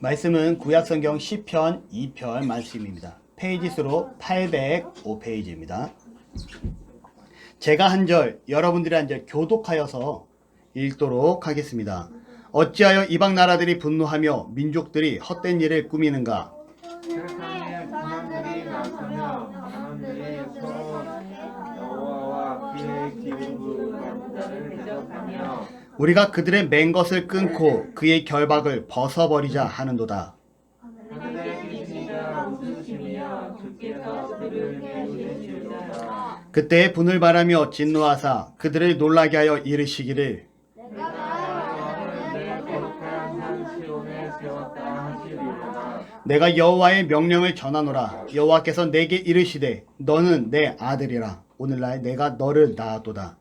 말씀은 구약성경 시편 2편 말씀입니다. 페이지 수로 805페이지입니다. 제가 한 절, 여러분들이 한 절 교독하여서 읽도록 하겠습니다. 어찌하여 이방 나라들이 분노하며 민족들이 헛된 일을 꾸미는가? 세상에 군왕들이 나서며 만원들이 서로 여호와와 그의 기름부은 자를 대적하며 우리가 그들의 맨 것을 끊고 그의 결박을 벗어버리자 하는도다. 그들의 귀신이가 웃으시며 주께서 그들을 배우시리로다. 그때 분을 바라며 진노하사 그들을 놀라게 하여 이르시기를 내 거룩한 산 시온에 세웠다 하시리로다. 내가 여호와의 명령을 전하노라. 여호와께서 내게 이르시되 너는 내 아들이라. 오늘날 내가 너를 낳았도다.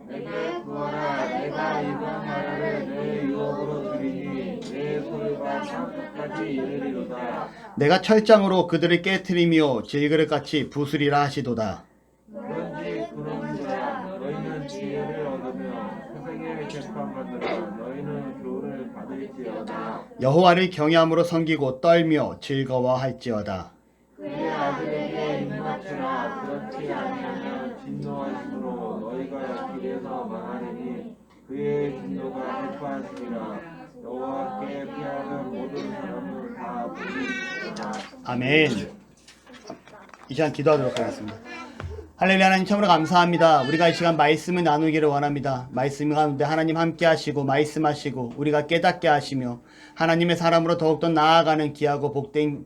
내게 구하라. 내가 이방 나라를 내 유업으로 주리니 내 소유가 땅끝까지 이르리로다. 내가 철장으로 그들을 깨트리며 질그릇같이 부수리라 하시도다. 그런지 그런지라 너희는 지혜를 얻으며 세상에 재판받으라. 너희는 교훈을 받을지어다. 여호와를 경외함으로 섬기고 떨며 즐거워할지어다. 그의 아들에게 입맞추라. 그렇지 아니하면 진노하심으로 너희가 길에서 망하리니 그의 진노가 획파하시리라. 여호와께 피하는 모든 사람은 다 보리이다. 아멘. 이 시간 기도하도록 하겠습니다. 할렐루야. 하나님 참으로 감사합니다. 우리가 이 시간 말씀을 나누기를 원합니다. 말씀 가운데 하나님 함께 하시고 말씀하시고 우리가 깨닫게 하시며 하나님의 사람으로 더욱더 나아가는 귀하고 복된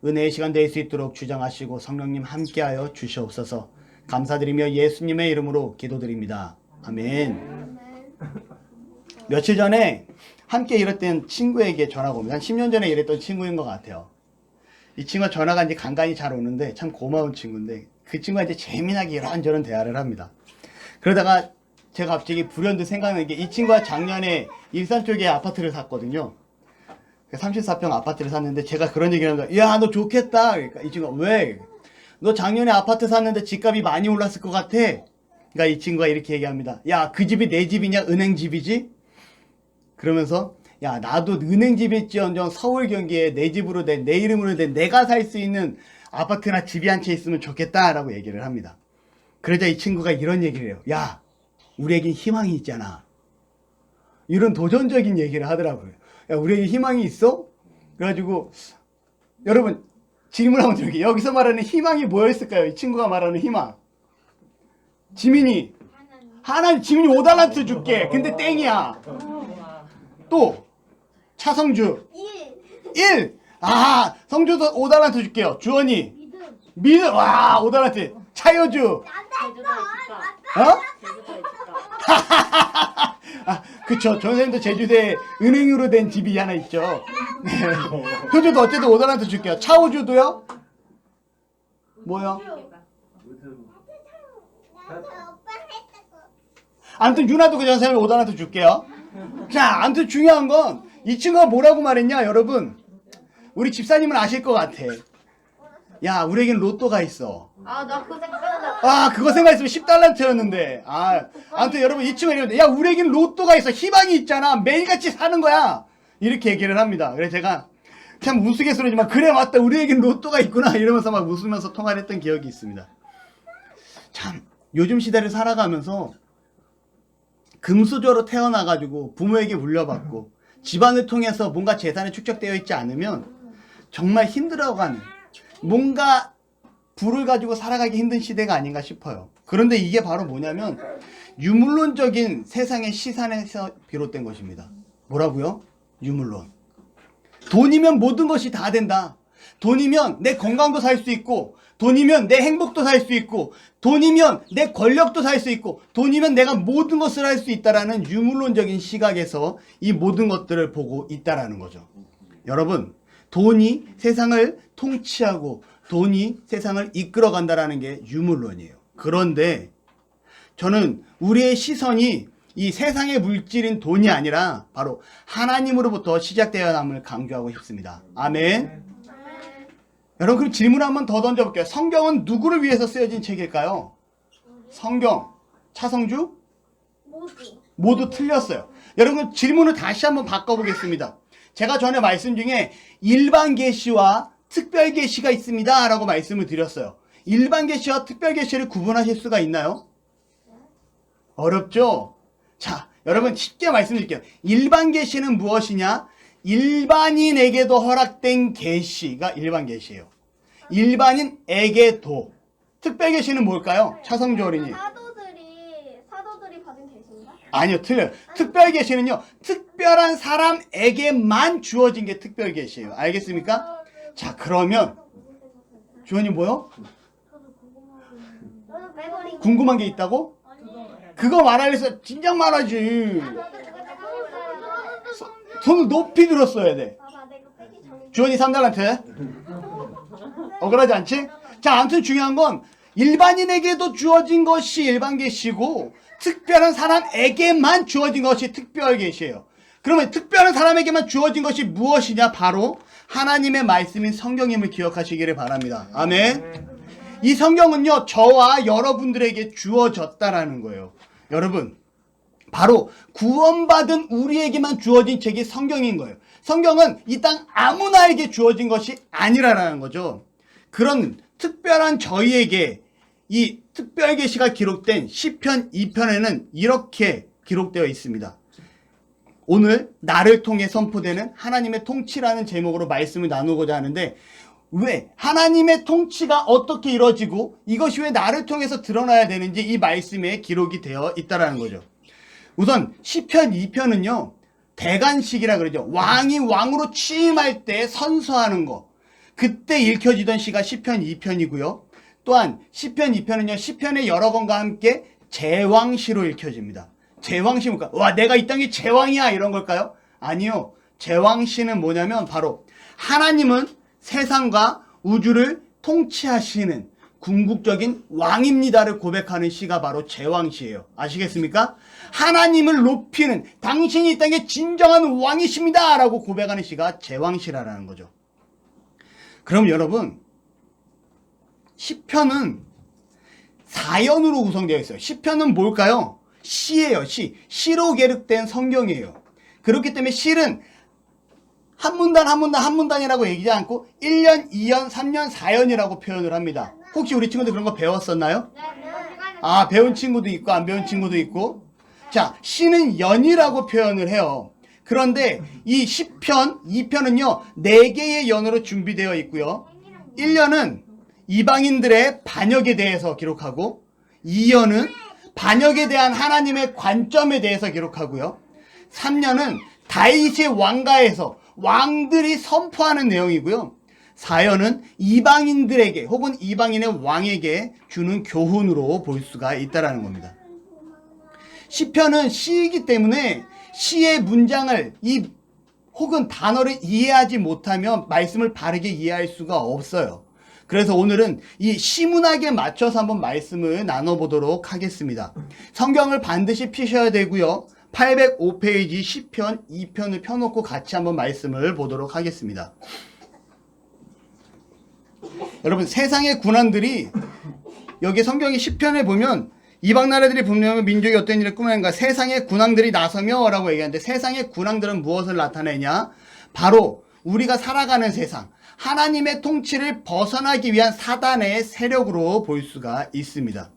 은혜의 시간 될 수 있도록 주장하시고 성령님 함께하여 주시옵소서. 감사드리며 예수님의 이름으로 기도드립니다. 아멘. 며칠 전에 함께 일했던 친구에게 전화가 옵니다. 한 10년 전에 일했던 친구인 것 같아요. 이 친구가 전화가 이제 간간히 잘 오는데 참 고마운 친구인데 그 친구가 이제 재미나게 이런저런 대화를 합니다. 그러다가 제가 갑자기 불현듯 생각나는 게 이 친구가 작년에 일산 쪽에 아파트를 샀거든요. 34평 아파트를 샀는데 제가 그런 얘기를 합니다. 야, 너 좋겠다. 그러니까 이 친구가 왜? 너 작년에 아파트 샀는데 집값이 많이 올랐을 것 같아. 그러니까 이 친구가 이렇게 얘기합니다. 야, 그 집이 내 집이냐? 은행 집이지? 그러면서 야, 나도 은행 집일지언정 서울 경기에 내 집으로 된 내 이름으로 된 내가 살 수 있는 아파트나 집이 한 채 있으면 좋겠다라고 얘기를 합니다. 그러자 이 친구가 이런 얘기를 해요. 야, 우리에겐 희망이 있잖아. 이런 도전적인 얘기를 하더라고요. 야, 우리에게 희망이 있어? 그래가지고 여러분 질문 한번 드릴게요. 여기서 말하는 희망이 뭐였을까요? 이 친구가 말하는 희망. 지민이 하나님 지민이 5달란트 줄게. 근데 땡이야. 또 차성주 1. 아, 성주도 5달란트 줄게요. 주원이 믿음. 와, 5달란트. 차여주. 어? 아, 그쵸. 전생도 제주도에 은행으로 된 집이 하나 있죠. 네. 효주도 어쨌든 5달란트 줄게요. 차오주도요? 뭐요? 아무튼 유나도 그 전생에 5달란트 줄게요. 자, 아무튼 중요한 건 이 친구가 뭐라고 말했냐, 여러분. 우리 집사님은 아실 것 같아. 야, 우리에겐 로또가 있어. 아, 나 그거 생각나. 아, 그거 생각했으면 10달란트였는데. 아, 아무튼 여러분 이 친구가 이러는데, 야, 우리에겐 로또가 있어. 희망이 있잖아. 매일같이 사는 거야. 이렇게 얘기를 합니다. 그래서 제가 참 우스갯소리지만, 그래, 맞다. 우리에겐 로또가 있구나. 이러면서 막 웃으면서 통화를 했던 기억이 있습니다. 참, 요즘 시대를 살아가면서 금수저로 태어나가지고 부모에게 물려받고 집안을 통해서 뭔가 재산이 축적되어 있지 않으면 정말 힘들어가는, 뭔가 부를 가지고 살아가기 힘든 시대가 아닌가 싶어요. 그런데 이게 바로 뭐냐면 유물론적인 세상의 시선에서 비롯된 것입니다. 뭐라고요? 유물론. 돈이면 모든 것이 다 된다. 돈이면 내 건강도 살 수 있고, 돈이면 내 행복도 살 수 있고, 돈이면 내 권력도 살 수 있고, 돈이면 내가 모든 것을 할 수 있다라는 유물론적인 시각에서 이 모든 것들을 보고 있다라는 거죠. 여러분, 돈이 세상을 통치하고 돈이 세상을 이끌어간다라는 게 유물론이에요. 그런데 저는 우리의 시선이 이 세상의 물질인 돈이 아니라 바로 하나님으로부터 시작되어야 함을 강조하고 싶습니다. 아멘. 여러분, 그럼 질문 한번 더 던져볼게요. 성경은 누구를 위해서 쓰여진 책일까요? 성경, 차성주? 모두 틀렸어요. 여러분, 질문을 다시 한번 바꿔보겠습니다. 제가 전에 말씀 중에 일반 계시와 특별 계시가 있습니다 라고 말씀을 드렸어요. 일반 계시와 특별 계시를 구분하실 수가 있나요? 어렵죠? 자, 여러분 쉽게 말씀드릴게요. 일반 계시는 무엇이냐? 일반인에게도 허락된 계시가 일반 계시예요. 일반인에게도. 특별 계시는 뭘까요? 차성주 어린이. 사도들이 받은 계시인가? 아니요, 틀려요. 특별 계시는요, 특별한 사람에게만 주어진 게 특별 계시예요. 알겠습니까? 자, 그러면 주원님 뭐요? 저도 메모리. 궁금한 게 있다고? 그거 말하려서 진작 말하지. 손을 높이 들었어야 돼. 봐봐, 내가 빼기 전에. 주원이 3달한테 억울하지 않지? 자, 아무튼 중요한 건 일반인에게도 주어진 것이 일반 계시고 특별한 사람에게만 주어진 것이 특별 계시예요. 그러면 특별한 사람에게만 주어진 것이 무엇이냐? 바로 하나님의 말씀인 성경임을 기억하시기를 바랍니다. 아멘. 이 성경은요, 저와 여러분들에게 주어졌다라는 거예요. 여러분, 바로 구원받은 우리에게만 주어진 책이 성경인 거예요. 성경은 이 땅 아무나에게 주어진 것이 아니라는 거죠. 그런 특별한 저희에게 이 특별 계시가 기록된 시편 2편에는 이렇게 기록되어 있습니다. 오늘 나를 통해 선포되는 하나님의 통치라는 제목으로 말씀을 나누고자 하는데, 왜 하나님의 통치가 어떻게 이루어지고 이것이 왜 나를 통해서 드러나야 되는지 이 말씀에 기록이 되어 있다는 거죠. 우선 시편 2편은요, 대관식이라 그러죠. 왕이 왕으로 취임할 때 선서하는 거, 그때 읽혀지던 시가 시편 2편이고요. 또한 시편 2편은요, 시편의 여러 권과 함께 제왕시로 읽혀집니다. 제왕시 뭘까? 와, 내가 이 땅의 제왕이야, 이런 걸까요? 아니요. 제왕시는 뭐냐면 바로 하나님은 세상과 우주를 통치하시는 궁극적인 왕입니다를 고백하는 시가 바로 제왕시예요. 아시겠습니까? 하나님을 높이는, 당신이 이 땅의 진정한 왕이십니다 라고 고백하는 시가 제왕시라는 거죠. 그럼 여러분, 시편은 사연으로 구성되어 있어요. 시편은 뭘까요? 시예요. 시로 기록된 성경이에요. 그렇기 때문에 시는 한 문단 한 문단 한 문단이라고 얘기하지 않고 1년, 2년, 3년, 4년이라고 표현을 합니다. 혹시 우리 친구들 그런 거 배웠었나요? 아, 배운 친구도 있고 안 배운 친구도 있고. 자, 시는 연이라고 표현을 해요. 그런데 이 시편 2편은요 4개의 연으로 준비되어 있고요. 1년은 이방인들의 반역에 대해서 기록하고, 2년은 반역에 대한 하나님의 관점에 대해서 기록하고요. 3년은 다윗의 왕가에서 왕들이 선포하는 내용이고요. 4년은 이방인들에게 혹은 이방인의 왕에게 주는 교훈으로 볼 수가 있다는 겁니다. 시편은 시이기 때문에 시의 문장을 혹은 단어를 이해하지 못하면 말씀을 바르게 이해할 수가 없어요. 그래서 오늘은 이 시문학에 맞춰서 한번 말씀을 나눠보도록 하겠습니다. 성경을 반드시 피셔야 되고요. 805페이지 시편 2편을 펴놓고 같이 한번 말씀을 보도록 하겠습니다. 여러분, 세상의 군왕들이, 여기 성경의 시편에 보면 이방 나라들이 분명히 민족이 어떤 일을 꾸며낸가, 세상의 군왕들이 나서며 라고 얘기하는데, 세상의 군왕들은 무엇을 나타내냐? 바로 우리가 살아가는 세상, 하나님의 통치를 벗어나기 위한 사단의 세력으로 볼 수가 있습니다.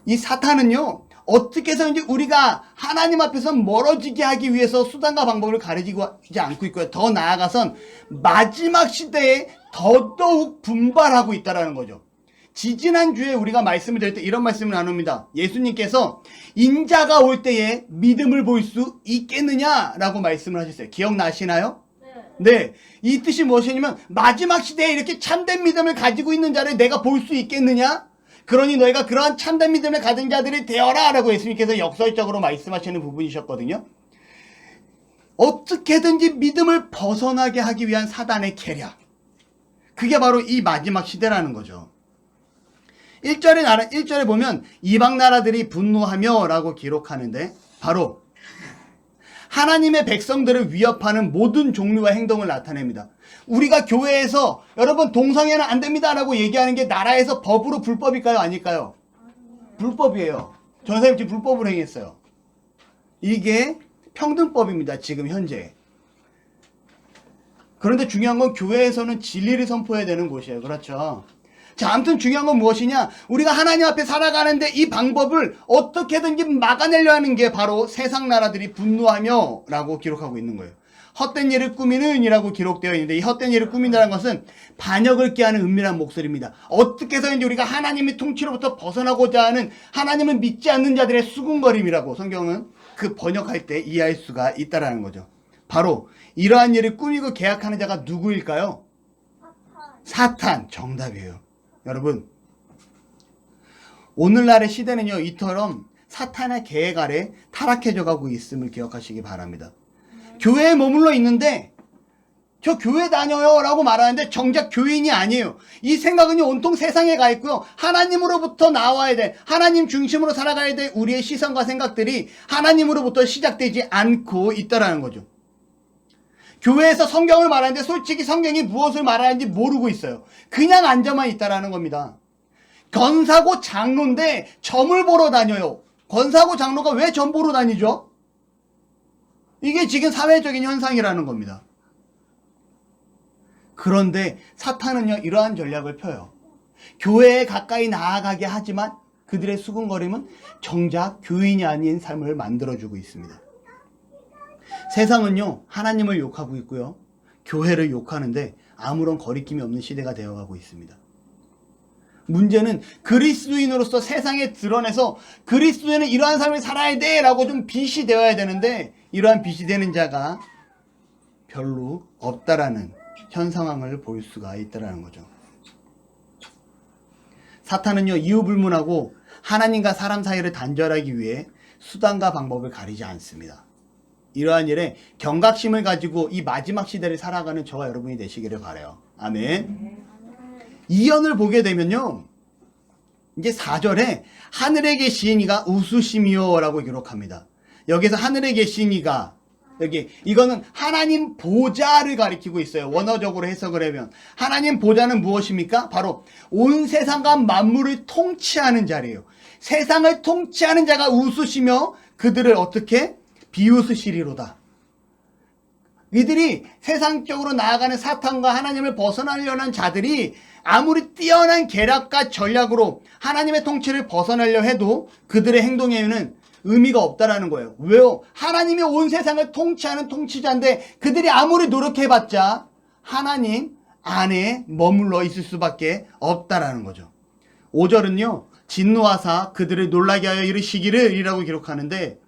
이 사탄은요, 어떻게 해서든지 우리가 하나님 앞에서 멀어지게 하기 위해서 수단과 방법을 가리지 않고 있고요. 더 나아가선 마지막 시대에 더더욱 분발하고 있다는 거죠. 지지난주에 우리가 말씀을 드릴 때 이런 말씀을 나눕니다. 예수님께서 인자가 올 때에 믿음을 볼 수 있겠느냐라고 말씀을 하셨어요. 기억나시나요? 네. 이 뜻이 무엇이냐면, 마지막 시대에 이렇게 참된 믿음을 가지고 있는 자를 내가 볼 수 있겠느냐? 그러니 너희가 그러한 참된 믿음을 가진 자들이 되어라 라고 예수님께서 역설적으로 말씀하시는 부분이셨거든요. 어떻게든지 믿음을 벗어나게 하기 위한 사단의 계략, 그게 바로 이 마지막 시대라는 거죠. 1절에 보면 이방 나라들이 분노하며 라고 기록하는데, 바로 하나님의 백성들을 위협하는 모든 종류와 행동을 나타냅니다. 우리가 교회에서 여러분 동성애는 안 됩니다 라고 얘기하는 게 나라에서 법으로 불법일까요? 아닐까요? 불법이에요. 전사님 지금 불법으로 행했어요. 이게 평등법입니다. 지금 현재. 그런데 중요한 건 교회에서는 진리를 선포해야 되는 곳이에요. 그렇죠? 자, 아무튼 중요한 건 무엇이냐? 우리가 하나님 앞에 살아가는데 이 방법을 어떻게든지 막아내려 하는 게 바로 세상 나라들이 분노하며 라고 기록하고 있는 거예요. 헛된 일을 꾸미는 이라고 기록되어 있는데, 이 헛된 일을 꾸민다는 것은 반역을 꾀하는 은밀한 목소리입니다. 어떻게 해서인지 우리가 하나님의 통치로부터 벗어나고자 하는, 하나님을 믿지 않는 자들의 수군거림이라고 성경은 그 번역할 때 이해할 수가 있다라는 거죠. 바로 이러한 일을 꾸미고 계약하는 자가 누구일까요? 사탄. 정답이에요. 여러분, 오늘날의 시대는요, 이처럼 사탄의 계획 아래 타락해져 가고 있음을 기억하시기 바랍니다. 교회에 머물러 있는데 저 교회 다녀요 라고 말하는데 정작 교인이 아니에요. 이 생각은 온통 세상에 가 있고요, 하나님으로부터 나와야 돼, 하나님 중심으로 살아가야 될 우리의 시선과 생각들이 하나님으로부터 시작되지 않고 있다라는 거죠. 교회에서 성경을 말하는데 솔직히 성경이 무엇을 말하는지 모르고 있어요. 그냥 앉아만 있다라는 겁니다. 권사고 장로인데 점을 보러 다녀요. 권사고 장로가 왜 점 보러 다니죠? 이게 지금 사회적인 현상이라는 겁니다. 그런데 사탄은요, 이러한 전략을 펴요. 교회에 가까이 나아가게 하지만 그들의 수군거림은 정작 교인이 아닌 삶을 만들어주고 있습니다. 세상은요, 하나님을 욕하고 있고요, 교회를 욕하는데 아무런 거리낌이 없는 시대가 되어가고 있습니다. 문제는 그리스도인으로서 세상에 드러내서 그리스도인은 이러한 삶을 살아야 돼 라고 좀 빛이 되어야 되는데, 이러한 빛이 되는 자가 별로 없다라는 현 상황을 볼 수가 있다라는 거죠. 사탄은요, 이유불문하고 하나님과 사람 사이를 단절하기 위해 수단과 방법을 가리지 않습니다. 이러한 일에 경각심을 가지고 이 마지막 시대를 살아가는 저와 여러분이 되시기를 바라요. 아멘. 이언을 보게 되면요, 이제 4절에 하늘에 계신 이가 웃으심이요 라고 기록합니다. 여기서 하늘에 계신 이가, 여기 이거는 하나님 보좌를 가리키고 있어요. 원어적으로 해석을 하면 하나님 보좌는 무엇입니까? 바로 온 세상과 만물을 통치하는 자리예요. 세상을 통치하는 자가 웃으시며 그들을 어떻게? 비웃으시리로다. 이들이 세상적으로 나아가는 사탄과 하나님을 벗어나려는 자들이 아무리 뛰어난 계략과 전략으로 하나님의 통치를 벗어나려 해도 그들의 행동에는 의미가 없다라는 거예요. 왜요? 하나님이 온 세상을 통치하는 통치자인데 그들이 아무리 노력해봤자 하나님 안에 머물러 있을 수밖에 없다라는 거죠. 5절은요, 진노하사 그들을 놀라게 하여 이르시기를 이라고 기록하는데,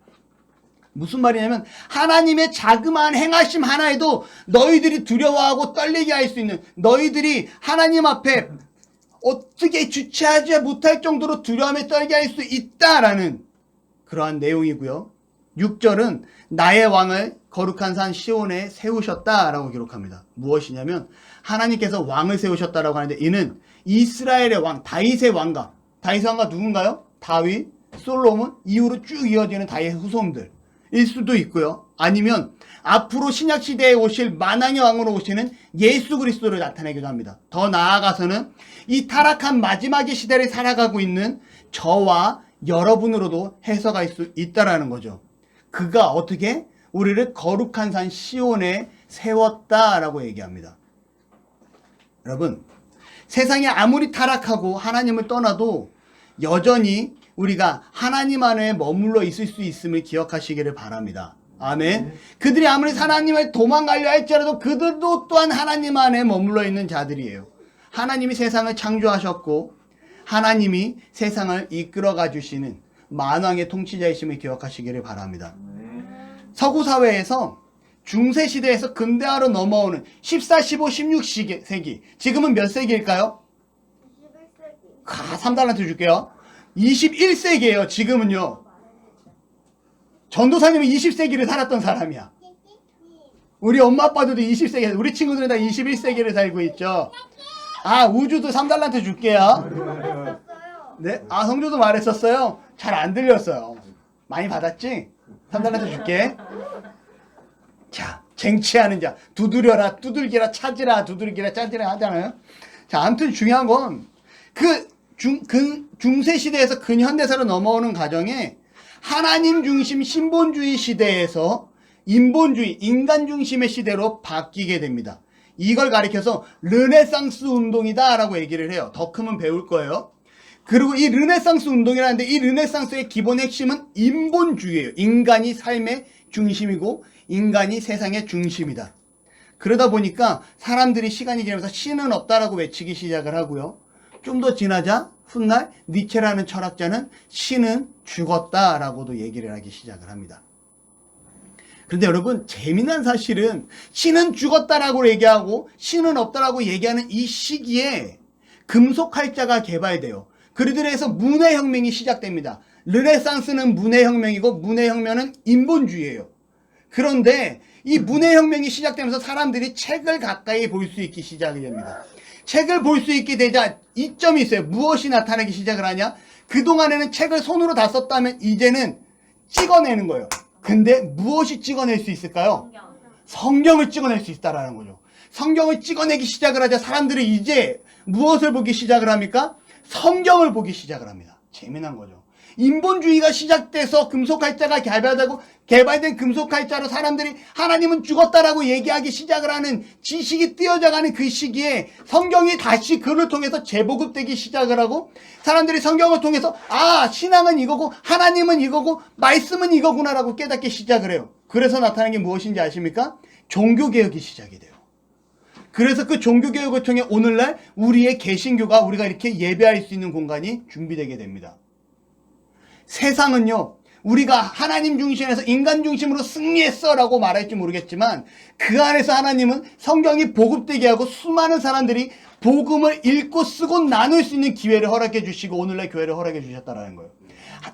무슨 말이냐면 하나님의 자그마한 행하심 하나에도 너희들이 두려워하고 떨리게 할 수 있는, 너희들이 하나님 앞에 어떻게 주체하지 못할 정도로 두려움에 떨게 할 수 있다라는 그러한 내용이고요. 6절은 나의 왕을 거룩한 산 시온에 세우셨다라고 기록합니다. 무엇이냐면 하나님께서 왕을 세우셨다라고 하는데, 이는 이스라엘의 왕 다윗의 왕가, 다윗의 왕가 누군가요? 다윗, 솔로몬 이후로 쭉 이어지는 다윗의 후손들 일 수도 있고요, 아니면 앞으로 신약시대에 오실 만왕의 왕으로 오시는 예수 그리스도를 나타내기도 합니다. 더 나아가서는 이 타락한 마지막의 시대를 살아가고 있는 저와 여러분으로도 해석할 수 있다라는 거죠. 그가 어떻게 우리를 거룩한 산 시온에 세웠다라고 얘기합니다. 여러분, 세상이 아무리 타락하고 하나님을 떠나도 여전히 우리가 하나님 안에 머물러 있을 수 있음을 기억하시기를 바랍니다. 아멘. 그들이 아무리 하나님을 도망가려 할지라도 그들도 또한 하나님 안에 머물러 있는 자들이에요. 하나님이 세상을 창조하셨고 하나님이 세상을 이끌어가 주시는 만왕의 통치자이심을 기억하시기를 바랍니다. 서구사회에서 중세시대에서 근대화로 넘어오는 14, 15, 16세기, 지금은 몇 세기일까요? 21세기. 3달란트 줄게요. 21세기예요. 지금은요. 전도사님은 20세기를 살았던 사람이야. 우리 엄마 아빠들도 20세기, 우리 친구들은 다 21세기를 살고 있죠. 우주도 3달란트 줄게요. 말했었어요. 네? 성주도 말했었어요. 잘 안 들렸어요. 많이 받았지? 3달란트 줄게. 자, 쟁취하는 자, 두드려라, 두들기라, 찾으라, 두들기라, 찾으라 하잖아요. 자, 아무튼 중요한 건 중세시대에서 근현대사로 넘어오는 과정에 하나님 중심 신본주의 시대에서 인본주의, 인간 중심의 시대로 바뀌게 됩니다. 이걸 가리켜서 르네상스 운동이다라고 얘기를 해요. 더 크면 배울 거예요. 그리고 이 르네상스 운동이라는데 이 르네상스의 기본 핵심은 인본주의예요. 인간이 삶의 중심이고 인간이 세상의 중심이다. 그러다 보니까 사람들이 시간이 지나면서 신은 없다라고 외치기 시작을 하고요. 좀 더 지나자 훗날 니체라는 철학자는 신은 죽었다라고도 얘기를 하기 시작을 합니다. 그런데 여러분 재미난 사실은 신은 죽었다라고 얘기하고 신은 없다라고 얘기하는 이 시기에 금속활자가 개발돼요. 그들에 의해서 문해혁명이 시작됩니다. 르네상스는 문해혁명이고 문해혁명은 인본주의예요. 그런데 이 문해혁명이 시작되면서 사람들이 책을 가까이 볼 수 있기 시작이 됩니다. 책을 볼 수 있게 되자 이점이 있어요. 무엇이 나타나기 시작을 하냐? 그동안에는 책을 손으로 다 썼다면 이제는 찍어내는 거예요. 근데 무엇이 찍어낼 수 있을까요? 성경을 찍어낼 수 있다라는 거죠. 성경을 찍어내기 시작을 하자 사람들이 이제 무엇을 보기 시작을 합니까? 성경을 보기 시작을 합니다. 재미난 거죠. 인본주의가 시작돼서 금속활자가 개발된 금속활자로 사람들이 하나님은 죽었다라고 얘기하기 시작을 하는 지식이 뛰어져가는 그 시기에 성경이 다시 그를 통해서 재보급되기 시작을 하고 사람들이 성경을 통해서 아 신앙은 이거고 하나님은 이거고 말씀은 이거구나라고 깨닫기 시작을 해요. 그래서 나타나는 게 무엇인지 아십니까? 종교개혁이 시작이 돼요. 그래서 그 종교개혁을 통해 오늘날 우리의 개신교가 우리가 이렇게 예배할 수 있는 공간이 준비되게 됩니다. 세상은요, 우리가 하나님 중심에서 인간 중심으로 승리했어 라고 말할지 모르겠지만 그 안에서 하나님은 성경이 보급되게 하고 수많은 사람들이 복음을 읽고 쓰고 나눌 수 있는 기회를 허락해 주시고 오늘날 교회를 허락해 주셨다는 거예요.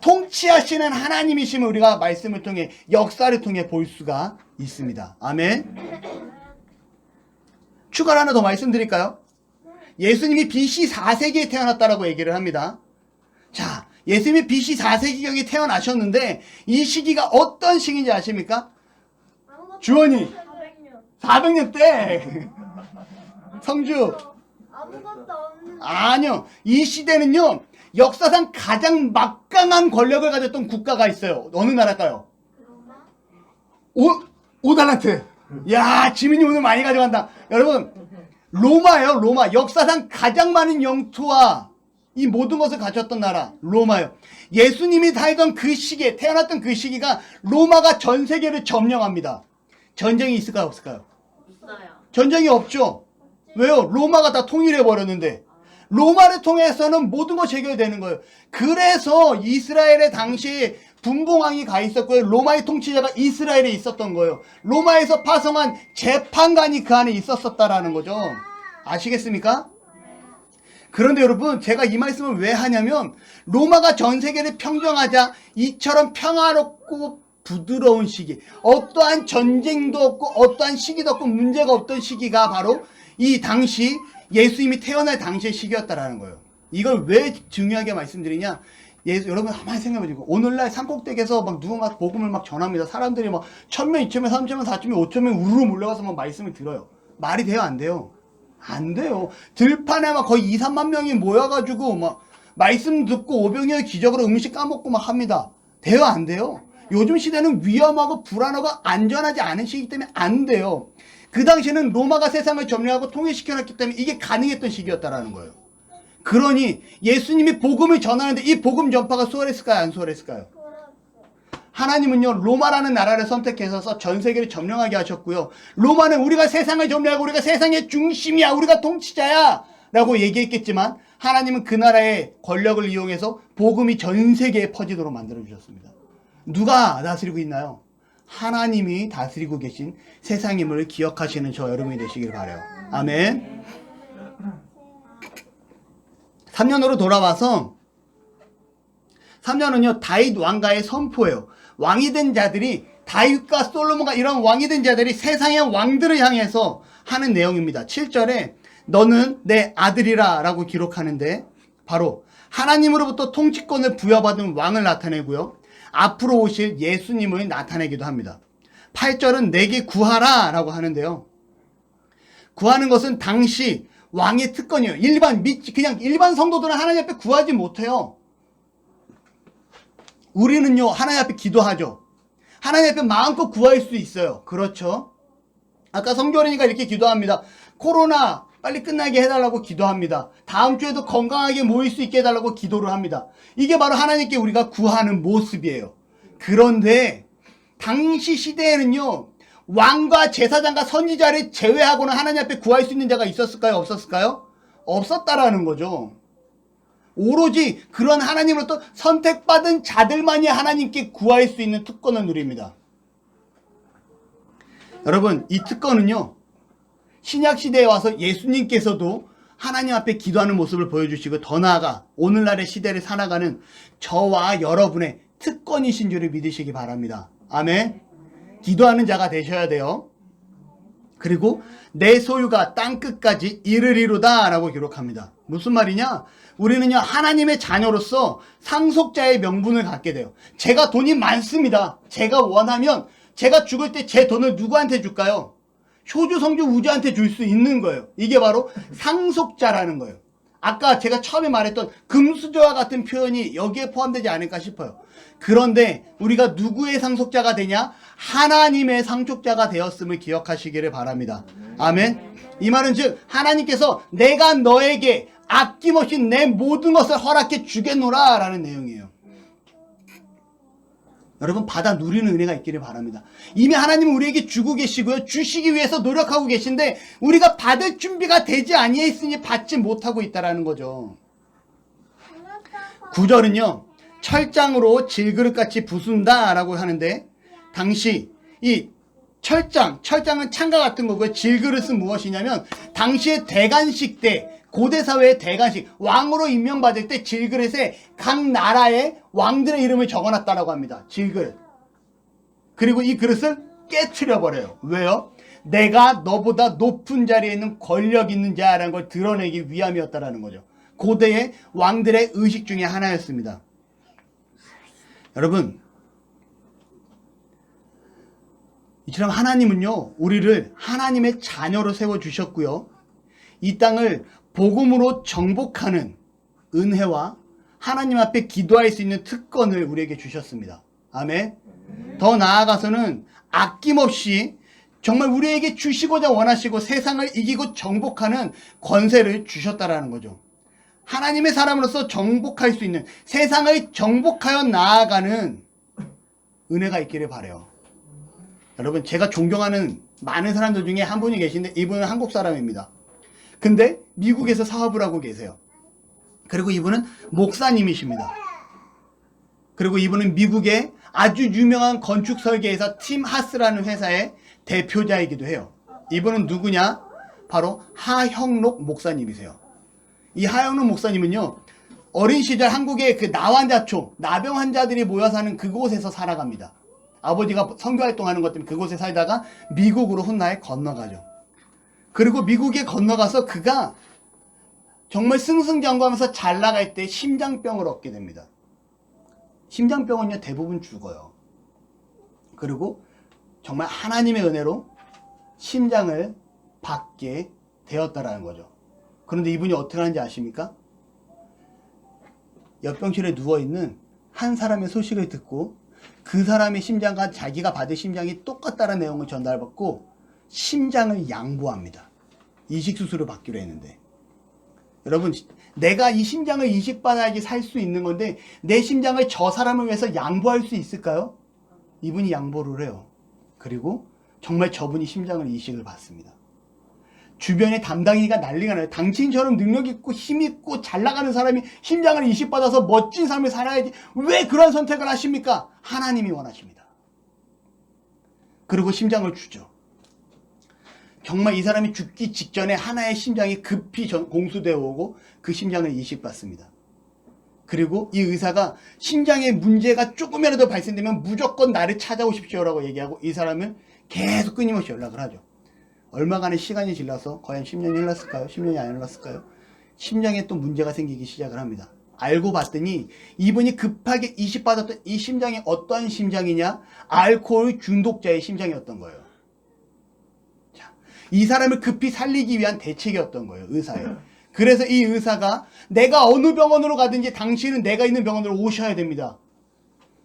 통치하시는 하나님이심을 우리가 말씀을 통해 역사를 통해 볼 수가 있습니다. 아멘. 추가로 하나 더 말씀드릴까요? 예수님이 BC 4세기에 태어났다라고 얘기를 합니다. 자, 예수님이 BC 4세기경에 태어나셨는데 이 시기가 어떤 시기인지 아십니까? 주원이 400년 때 성주 아무것도 없는 아니요. 이 시대는요 역사상 가장 막강한 권력을 가졌던 국가가 있어요. 어느 나라일까요? 오달란트. 야 지민이 오늘 많이 가져간다. 여러분 로마예요. 로마. 역사상 가장 많은 영토와 이 모든 것을 가졌던 나라 로마요. 예수님이 살던 그 시기에 태어났던 그 시기가 로마가 전 세계를 점령합니다. 전쟁이 있을까요 없을까요? 없어요. 전쟁이 없죠. 왜요? 로마가 다 통일해 버렸는데 로마를 통해서는 모든 것이 해결되는 거예요. 그래서 이스라엘의 당시 분봉왕이 가 있었고요. 로마의 통치자가 이스라엘에 있었던 거예요. 로마에서 파송한 재판관이 그 안에 있었다라는 거죠. 아시겠습니까? 그런데 여러분 제가 이 말씀을 왜 하냐면 로마가 전 세계를 평정하자 이처럼 평화롭고 부드러운 시기 어떠한 전쟁도 없고 어떠한 시기도 없고 문제가 없던 시기가 바로 이 당시 예수님이 태어날 당시의 시기였다라는 거예요. 이걸 왜 중요하게 말씀드리냐 여러분 한번 생각해보시고 오늘날 산꼭대기에서 막 누군가 복음을 막 전합니다. 사람들이 막 1000명, 2000명, 3000명, 4000명, 5000명 우르르 몰려가서 막 말씀을 들어요. 말이 돼요 안 돼요? 안 돼요. 들판에 막 거의 2, 3만 명이 모여가지고 막 말씀 듣고 오병이어 기적으로 음식 까먹고 막 합니다. 돼요 안 돼요? 요즘 시대는 위험하고 불안하고 안전하지 않은 시기 때문에 안 돼요. 그 당시에는 로마가 세상을 점령하고 통일시켜놨기 때문에 이게 가능했던 시기였다라는 거예요. 그러니 예수님이 복음을 전하는데 이 복음 전파가 수월했을까요 안 수월했을까요? 하나님은요 로마라는 나라를 선택해서 전 세계를 점령하게 하셨고요. 로마는 우리가 세상을 점령하고 우리가 세상의 중심이야 우리가 통치자야 라고 얘기했겠지만 하나님은 그 나라의 권력을 이용해서 복음이 전 세계에 퍼지도록 만들어 주셨습니다. 누가 다스리고 있나요? 하나님이 다스리고 계신 세상임을 기억하시는 저 여러분이 되시길 바라요. 아멘. 3년으로 돌아와서 3년은요 다윗 왕가의 선포예요. 왕이 된 자들이 다윗과 솔로몬과 이런 왕이 된 자들이 세상의 왕들을 향해서 하는 내용입니다. 7절에 너는 내 아들이라 라고 기록하는데 바로 하나님으로부터 통치권을 부여받은 왕을 나타내고요. 앞으로 오실 예수님을 나타내기도 합니다. 8절은 내게 구하라 라고 하는데요. 구하는 것은 당시 왕의 특권이에요. 그냥 일반 성도들은 하나님 앞에 구하지 못해요. 우리는요 하나님 앞에 기도하죠. 하나님 앞에 마음껏 구할 수 있어요. 그렇죠? 아까 성교린이가 이렇게 기도합니다. 코로나 빨리 끝나게 해달라고 기도합니다. 다음 주에도 건강하게 모일 수 있게 해달라고 기도를 합니다. 이게 바로 하나님께 우리가 구하는 모습이에요. 그런데 당시 시대에는요, 왕과 제사장과 선지자를 제외하고는 하나님 앞에 구할 수 있는 자가 있었을까요? 없었을까요? 없었다라는 거죠. 오로지 그런 하나님으로부터 선택받은 자들만이 하나님께 구할 수 있는 특권을 누립니다. 여러분, 이 특권은요, 신약시대에 와서 예수님께서도 하나님 앞에 기도하는 모습을 보여주시고, 더 나아가 오늘날의 시대를 살아가는 저와 여러분의 특권이신 줄을 믿으시기 바랍니다. 아멘. 기도하는 자가 되셔야 돼요. 그리고 내 소유가 땅끝까지 이르리로다 라고 기록합니다. 무슨 말이냐? 우리는요, 하나님의 자녀로서 상속자의 명분을 갖게 돼요. 제가 돈이 많습니다. 제가 원하면 제가 죽을 때 제 돈을 누구한테 줄까요? 효주, 성주, 우주한테 줄 수 있는 거예요. 이게 바로 상속자라는 거예요. 아까 제가 처음에 말했던 금수저와 같은 표현이 여기에 포함되지 않을까 싶어요. 그런데 우리가 누구의 상속자가 되냐? 하나님의 상속자가 되었음을 기억하시기를 바랍니다. 아멘. 이 말은 즉 하나님께서 내가 너에게 아낌없이 내 모든 것을 허락해 주겠노라 라는 내용이에요. 여러분, 받아 누리는 은혜가 있기를 바랍니다. 이미 하나님은 우리에게 주고 계시고요, 주시기 위해서 노력하고 계신데 우리가 받을 준비가 되지 아니했으니 받지 못하고 있다라는 거죠. 9절은요, 철장으로 질그릇같이 부순다 라고 하는데, 당시 이 철장은 창과 같은 거고요. 질그릇은 무엇이냐면 당시의 대관식 때, 고대 사회의 대관식, 왕으로 임명받을 때 질그릇에 각 나라의 왕들의 이름을 적어놨다라고 합니다. 질그릇. 그리고 이 그릇을 깨트려 버려요. 왜요? 내가 너보다 높은 자리에 있는 권력 있는 자라는 걸 드러내기 위함이었다라는 거죠. 고대의 왕들의 의식 중에 하나였습니다. 여러분, 이처럼 하나님은요, 우리를 하나님의 자녀로 세워주셨고요, 이 땅을 복음으로 정복하는 은혜와 하나님 앞에 기도할 수 있는 특권을 우리에게 주셨습니다. 아멘. 더 나아가서는 아낌없이 정말 우리에게 주시고자 원하시고 세상을 이기고 정복하는 권세를 주셨다라는 거죠. 하나님의 사람으로서 정복할 수 있는, 세상을 정복하여 나아가는 은혜가 있기를 바라요. 여러분, 제가 존경하는 많은 사람들 중에 한 분이 계신데 이분은 한국 사람입니다. 근데 미국에서 사업을 하고 계세요. 그리고 이분은 목사님이십니다. 그리고 이분은 미국의 아주 유명한 건축 설계회사 팀 하스라는 회사의 대표자이기도 해요. 이분은 누구냐? 바로 하형록 목사님이세요. 이 하형록 목사님은요, 어린 시절 한국의 그 나환자촌, 나병 환자들이 모여 사는 그곳에서 살아갑니다. 아버지가 선교활동하는 것 때문에 그곳에 살다가 미국으로 훗날 건너가죠. 그리고 미국에 건너가서 그가 정말 승승장구하면서 잘 나갈 때 심장병을 얻게 됩니다. 심장병은요, 대부분 죽어요. 그리고 정말 하나님의 은혜로 심장을 받게 되었다라는 거죠. 그런데 이분이 어떻게 하는지 아십니까? 옆병실에 누워있는 한 사람의 소식을 듣고 그 사람의 심장과 자기가 받을 심장이 똑같다는 내용을 전달받고 심장을 양보합니다. 이식수술을 받기로 했는데, 여러분, 내가 이 심장을 이식받아야지 살 수 있는 건데 내 심장을 저 사람을 위해서 양보할 수 있을까요? 이분이 양보를 해요. 그리고 정말 저분이 심장을 이식을 받습니다. 주변에 담당이가 난리가 나요. 당신처럼 능력 있고 힘 있고 잘 나가는 사람이 심장을 이식받아서 멋진 삶을 살아야지 왜 그런 선택을 하십니까? 하나님이 원하십니다. 그리고 심장을 주죠. 정말 이 사람이 죽기 직전에 하나의 심장이 급히 공수되어 오고 그 심장을 이식받습니다. 그리고 이 의사가 심장에 문제가 조금이라도 발생되면 무조건 나를 찾아오십시오라고 얘기하고 이 사람은 계속 끊임없이 연락을 하죠. 얼마간의 시간이 지나서 과연 10년이 흘렀을까요? 10년이 안 흘렀을까요? 심장에 또 문제가 생기기 시작을 합니다. 알고 봤더니 이분이 급하게 이식받았던 이 심장이 어떠한 심장이냐? 알코올 중독자의 심장이었던 거예요. 자, 이 사람을 급히 살리기 위한 대책이었던 거예요. 의사예요. 그래서 이 의사가 내가 어느 병원으로 가든지 당신은 내가 있는 병원으로 오셔야 됩니다.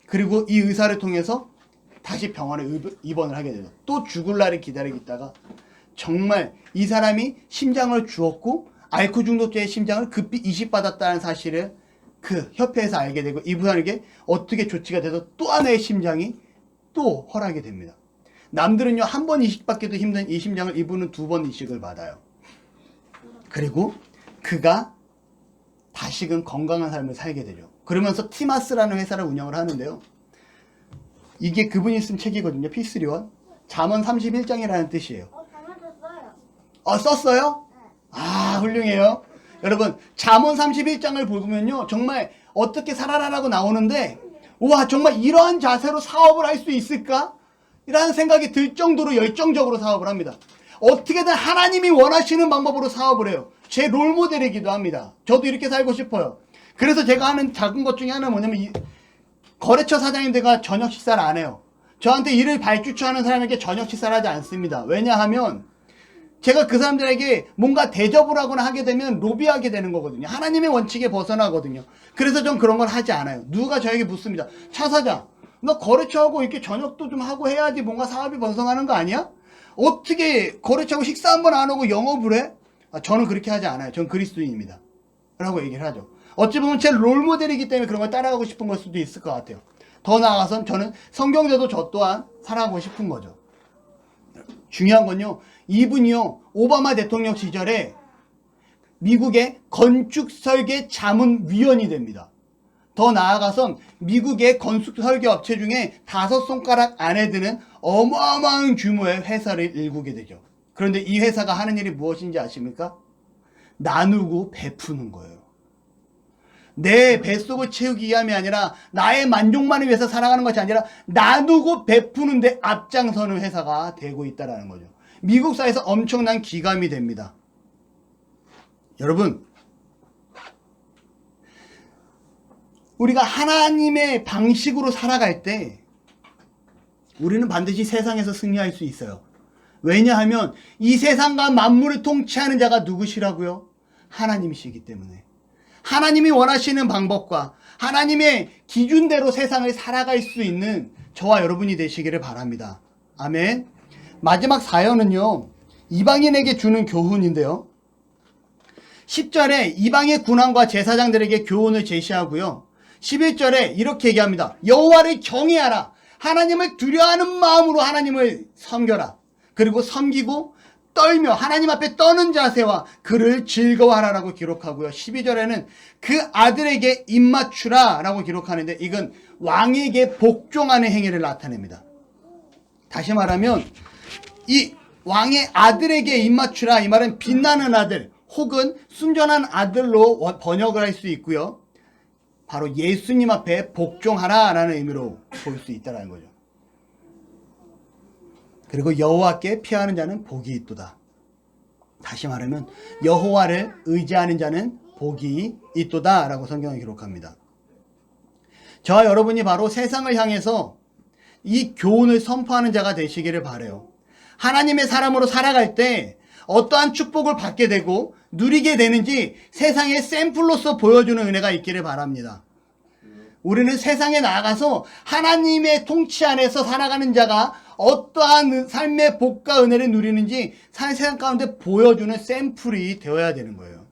그리고 이 의사를 통해서 다시 병원에 입원을 하게 되죠. 또 죽을 날을 기다리고 있다가 정말 이 사람이 심장을 주었고 알코올 중독자의 심장을 급히 이식받았다는 사실을 그 협회에서 알게 되고 이분에게 어떻게 조치가 돼서 또 하나의 심장이 또 허락이 됩니다. 남들은요 한 번 이식받기도 힘든 이 심장을 이분은 2번 이식을 받아요. 그리고 그가 다시금 건강한 삶을 살게 되죠. 그러면서 티마스라는 회사를 운영을 하는데요. 이게 그분이 쓴 책이거든요. 피스리원. 잠언 31장이라는 뜻이에요. 잘못했어요. 썼어요? 아, 훌륭해요. 여러분, 잠언 31장을 보면요. 정말 어떻게 살아라라고 나오는데, 우와, 정말 이러한 자세로 사업을 할 수 있을까? 이라는 생각이 들 정도로 열정적으로 사업을 합니다. 어떻게든 하나님이 원하시는 방법으로 사업을 해요. 제 롤모델이기도 합니다. 저도 이렇게 살고 싶어요. 그래서 제가 하는 작은 것 중에 하나는 뭐냐면, 거래처 사장님들과 저녁 식사를 안 해요. 저한테 일을 발주처하는 사람에게 저녁 식사를 하지 않습니다. 왜냐하면 제가 그 사람들에게 뭔가 대접을 하거나 하게 되면 로비하게 되는 거거든요. 하나님의 원칙에 벗어나거든요. 그래서 전 그런 걸 하지 않아요. 누가 저에게 묻습니다. 차 사장, 너 거래처하고 이렇게 저녁도 좀 하고 해야지 뭔가 사업이 번성하는 거 아니야? 어떻게 거래처하고 식사 한번 안 하고 영업을 해? 저는 그렇게 하지 않아요. 전 그리스도인입니다. 라고 얘기를 하죠. 어찌 보면 제 롤모델이기 때문에 그런 걸 따라가고 싶은 걸 수도 있을 것 같아요. 더 나아가선 저는 성경대로 저 또한 살아가고 싶은 거죠. 중요한 건요. 이분이요. 오바마 대통령 시절에 미국의 건축설계 자문위원이 됩니다. 더 나아가선 미국의 건축설계 업체 중에 5손가락 안에 드는 어마어마한 규모의 회사를 일구게 되죠. 그런데 이 회사가 하는 일이 무엇인지 아십니까? 나누고 베푸는 거예요. 내 뱃속을 채우기 위함이 아니라 나의 만족만을 위해서 살아가는 것이 아니라 나누고 베푸는 데 앞장서는 회사가 되고 있다는 거죠. 미국 사회에서 엄청난 기감이 됩니다. 여러분, 우리가 하나님의 방식으로 살아갈 때 우리는 반드시 세상에서 승리할 수 있어요. 왜냐하면 이 세상과 만물을 통치하는 자가 누구시라고요? 하나님이시기 때문에. 하나님이 원하시는 방법과 하나님의 기준대로 세상을 살아갈 수 있는 저와 여러분이 되시기를 바랍니다. 아멘. 마지막 사연은요. 이방인에게 주는 교훈인데요. 10절에 이방의 군왕과 제사장들에게 교훈을 제시하고요. 11절에 이렇게 얘기합니다. 여호와를 경외하라. 하나님을 두려워하는 마음으로 하나님을 섬겨라. 그리고 섬기고 떨며 하나님 앞에 떠는 자세와 그를 즐거워하라라고 기록하고요. 12절에는 그 아들에게 입맞추라 라고 기록하는데 이건 왕에게 복종하는 행위를 나타냅니다. 다시 말하면 이 왕의 아들에게 입맞추라 이 말은 빛나는 아들 혹은 순전한 아들로 번역을 할 수 있고요. 바로 예수님 앞에 복종하라 라는 의미로 볼 수 있다는 거죠. 그리고 여호와께 피하는 자는 복이 있도다. 다시 말하면 여호와를 의지하는 자는 복이 있도다 라고 성경을 기록합니다. 저와 여러분이 바로 세상을 향해서 이 교훈을 선포하는 자가 되시기를 바라요. 하나님의 사람으로 살아갈 때 어떠한 축복을 받게 되고 누리게 되는지 세상의 샘플로서 보여주는 은혜가 있기를 바랍니다. 우리는 세상에 나가서 하나님의 통치 안에서 살아가는 자가 어떠한 삶의 복과 은혜를 누리는지 세상 가운데 보여주는 샘플이 되어야 되는 거예요.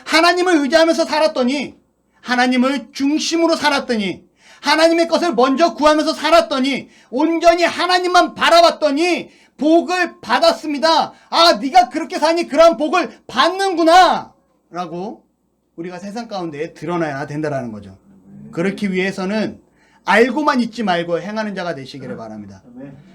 하나님을 의지하면서 살았더니 하나님을 중심으로 살았더니 하나님의 것을 먼저 구하면서 살았더니 온전히 하나님만 바라봤더니 복을 받았습니다. 아, 네가 그렇게 사니 그러한 복을 받는구나 라고 우리가 세상 가운데 드러나야 된다는 거죠. 그렇기 위해서는 알고만 있지 말고 행하는 자가 되시기를 바랍니다.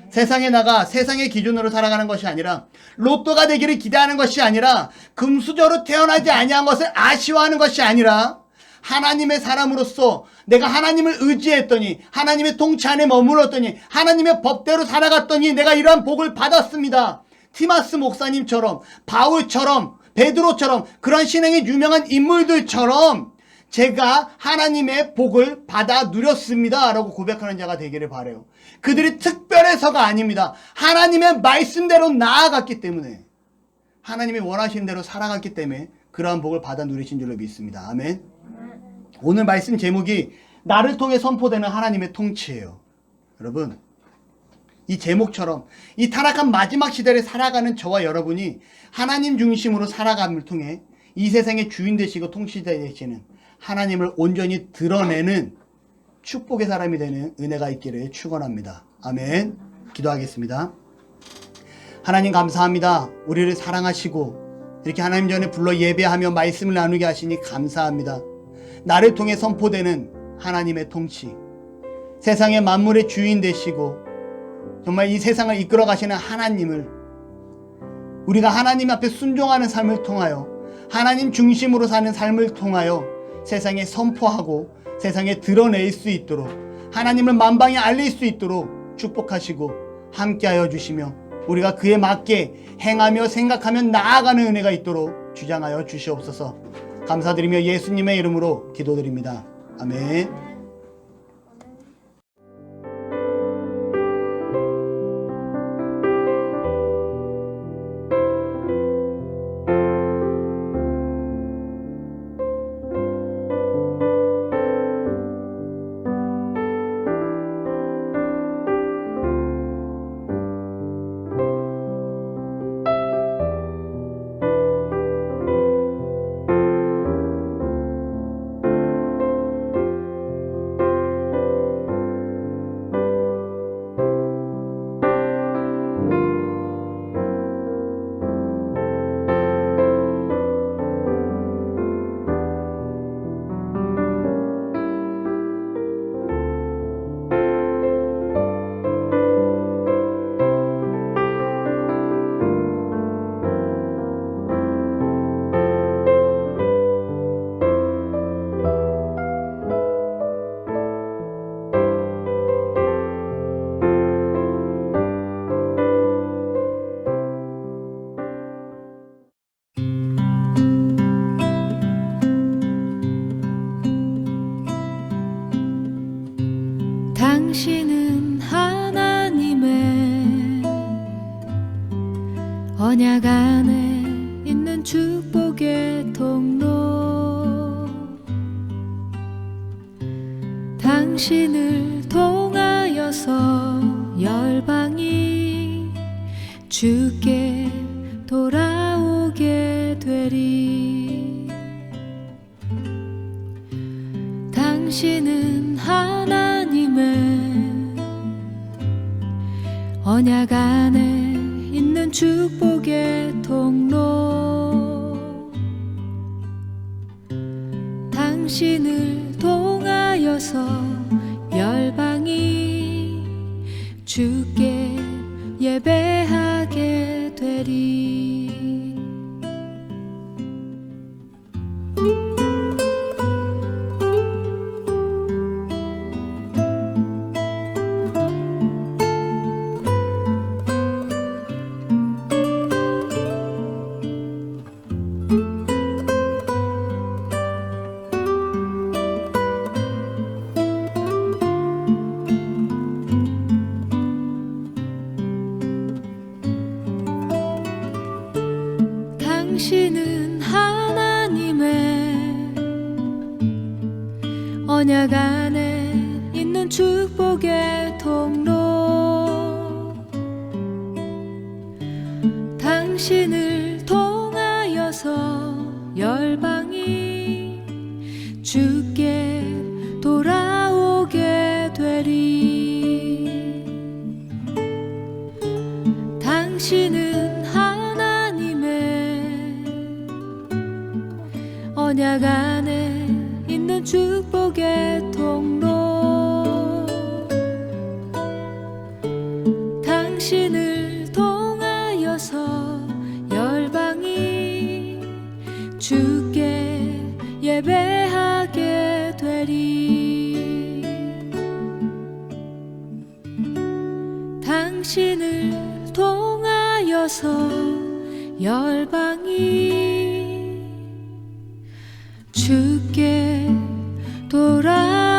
세상에 나가 세상의 기준으로 살아가는 것이 아니라 로또가 되기를 기대하는 것이 아니라 금수저로 태어나지 아니한 것을 아쉬워하는 것이 아니라 하나님의 사람으로서 내가 하나님을 의지했더니 하나님의 통치 안에 머물렀더니 하나님의 법대로 살아갔더니 내가 이러한 복을 받았습니다. 티마스 목사님처럼 바울처럼 베드로처럼 그런 신앙의 유명한 인물들처럼 제가 하나님의 복을 받아 누렸습니다 라고 고백하는 자가 되기를 바라요. 그들이 특별해서가 아닙니다. 하나님의 말씀대로 나아갔기 때문에 하나님이 원하시는 대로 살아갔기 때문에 그러한 복을 받아 누리신 줄로 믿습니다. 아멘. 오늘 말씀 제목이 나를 통해 선포되는 하나님의 통치예요. 여러분, 이 제목처럼 이 타락한 마지막 시대를 살아가는 저와 여러분이 하나님 중심으로 살아감을 통해 이 세상의 주인 되시고 통치자 되시는 하나님을 온전히 드러내는 축복의 사람이 되는 은혜가 있기를 축원합니다. 아멘. 기도하겠습니다. 하나님 감사합니다. 우리를 사랑하시고 이렇게 하나님 전에 불러 예배하며 말씀을 나누게 하시니 감사합니다. 나를 통해 선포되는 하나님의 통치, 세상의 만물의 주인 되시고 정말 이 세상을 이끌어 가시는 하나님을 우리가 하나님 앞에 순종하는 삶을 통하여 하나님 중심으로 사는 삶을 통하여 세상에 선포하고 세상에 드러낼 수 있도록 하나님을 만방에 알릴 수 있도록 축복하시고 함께하여 주시며 우리가 그에 맞게 행하며 생각하며 나아가는 은혜가 있도록 주장하여 주시옵소서. 감사드리며 예수님의 이름으로 기도드립니다. 아멘. 당신은 하나님의 언약 안에 있는 축복의 통로, 당신을 통하여서 열방이 주께 돌아오게 되리. 당신은 하나님의 언약 안에 있는 축복의 통로, 당신을 통하여서 열방이 주께 예배하게 되리. 당신은 하나님의 언약 안에 있는 축복의 통로, 당신을 통하여서 열방이 주께 돌아오게 되리. 당신은 언약 안에 있는 축복의 통로, 당신을 통하여서 열방이 주께 예배하게 되리. 당신을 통하여서 열방이 주께 돌아